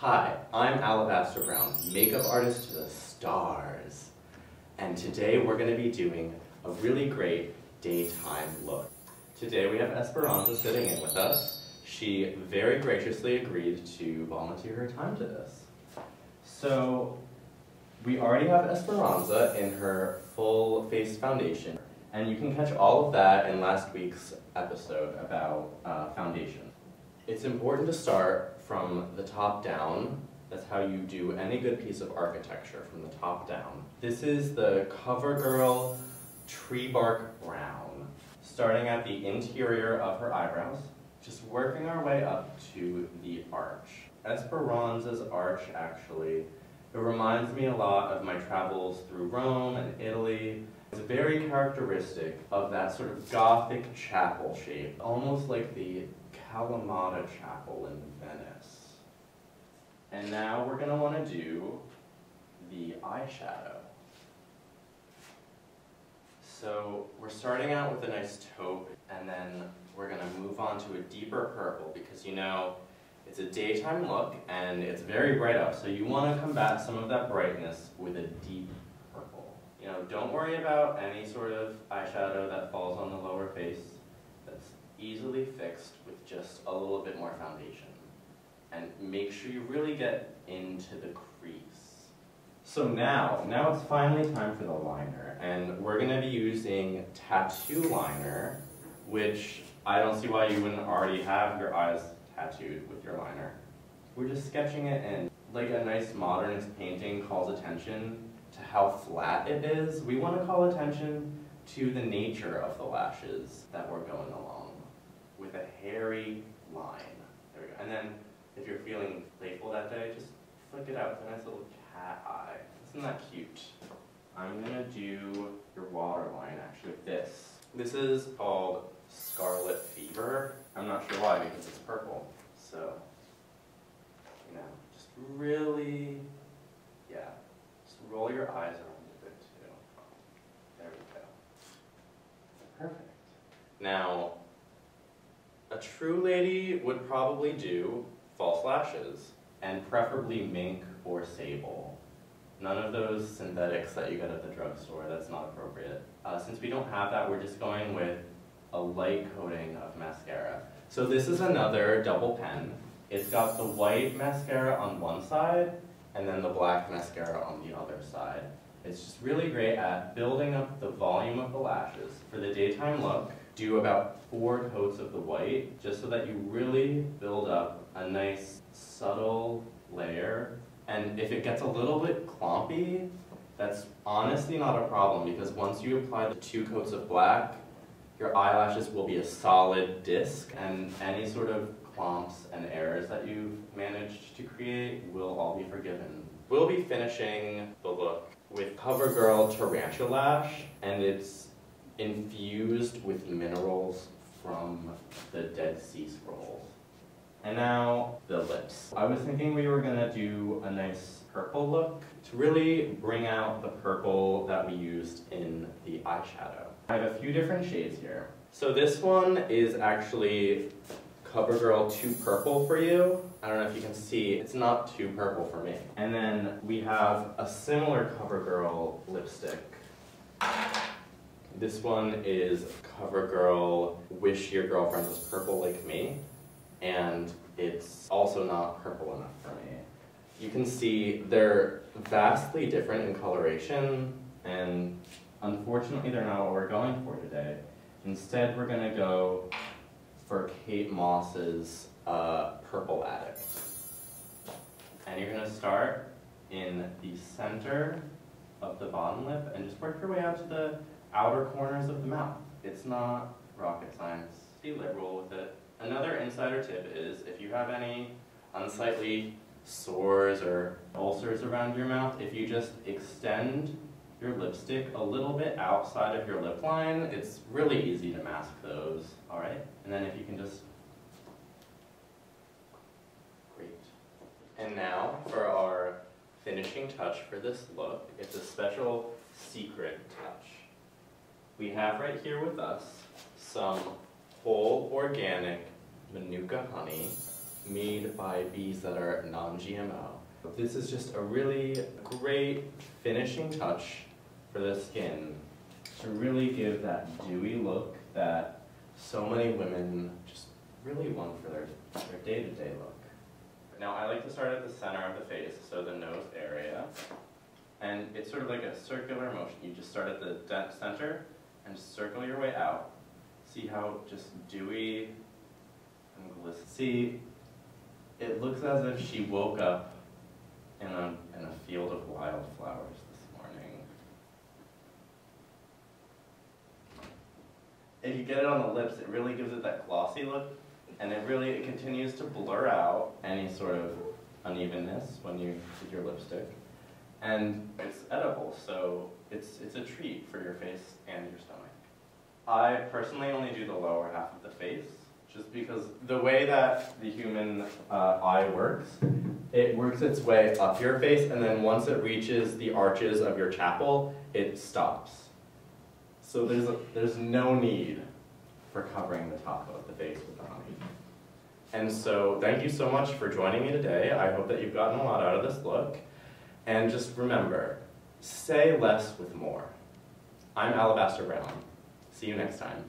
Hi, I'm Alabaster Brown, makeup artist to the stars. And today we're going to be doing a really great daytime look. Today we have Esperanza sitting in with us. She very graciously agreed to volunteer her time to this. So we already have Esperanza in her full face foundation. And you can catch all of that in last week's episode about foundation. It's important to start from the top down. That's how you do any good piece of architecture, from the top down. This is the CoverGirl Tree Bark Brown. Starting at the interior of her eyebrows, just working our way up to the arch. Esperanza's arch, actually, it reminds me a lot of my travels through Rome and Italy. It's very characteristic of that sort of Gothic chapel shape, almost like the Kalamata Chapel in Venice. And now we're going to want to do the eyeshadow. So we're starting out with a nice taupe, and then we're going to move on to a deeper purple because, you know, it's a daytime look and it's very bright out, so you want to combat some of that brightness with a deep purple. You know, don't worry about any sort of eyeshadow that falls on the lower face. That's easily fixed with just a little bit more foundation. And make sure you really get into the crease. So now it's finally time for the liner, and we're going to be using tattoo liner, which I don't see why you wouldn't already have your eyes tattooed with your liner. We're just sketching it in. Like a nice modernist painting calls attention to how flat it is, we want to call attention to the nature of the lashes that we're going along with a hairy line. There we go. And then if you're feeling playful that day, just flick it out with a nice little cat eye. Isn't that cute? I'm going to do your waterline actually with this. This is called Scarlet Fever. I'm not sure why because it's purple. So, you know, just really, yeah, just roll your eyes around a bit too. There we go. Perfect. Now, a true lady would probably do false lashes, and preferably mink or sable. None of those synthetics that you get at the drugstore, that's not appropriate. Since we don't have that, we're just going with a light coating of mascara. So this is another double pen. It's got the white mascara on one side, and then the black mascara on the other side. It's just really great at building up the volume of the lashes. For the daytime look, do about 4 coats of the white, just so that you really build up a nice subtle layer. And if it gets a little bit clumpy, that's honestly not a problem, because once you apply the 2 coats of black, your eyelashes will be a solid disc, and any sort of clumps and errors that you've managed to create will all be forgiven. We'll be finishing the look with CoverGirl Tarantula Lash, and it's infused with minerals from the Dead Sea Scrolls. And now, the lips. I was thinking we were gonna do a nice purple look to really bring out the purple that we used in the eyeshadow. I have a few different shades here. So this one is actually CoverGirl Too Purple for you. I don't know if you can see, it's not too purple for me. And then we have a similar CoverGirl lipstick. This one is CoverGirl Wish Your Girlfriend Was Purple Like Me. And it's also not purple enough for me. You can see they're vastly different in coloration, and unfortunately they're not what we're going for today. Instead, we're going to go for Kate Moss's Purple Addict. And you're going to start in the center of the bottom lip and just work your way out to the outer corners of the mouth. It's not rocket science. Be liberal with it. Another insider tip is if you have any unsightly sores or ulcers around your mouth, if you just extend your lipstick a little bit outside of your lip line, it's really easy to mask those, all right? And then if you can just, great. And now for our finishing touch for this look, it's a special secret touch. We have right here with us some whole organic Manuka honey made by bees that are non-GMO. This is just a really great finishing touch for the skin to really give that dewy look that so many women just really want for their day-to-day look. Now I like to start at the center of the face, so the nose area. And it's sort of like a circular motion. You just start at the center and just circle your way out. See how just dewy and glistening. See, it looks as if she woke up in a field of wildflowers this morning. If you get it on the lips, it really gives it that glossy look, and it continues to blur out any sort of unevenness when you use your lipstick. And it's edible, so it's a treat for your face and your stomach. I personally only do the lower half of the face, just because the way that the human eye works, it works its way up your face, and then once it reaches the arches of your chapel, it stops. So there's no need for covering the top of the face with the honey. And so thank you so much for joining me today. I hope that you've gotten a lot out of this look. And just remember, say less with more. I'm Alabaster Brown. See you next time.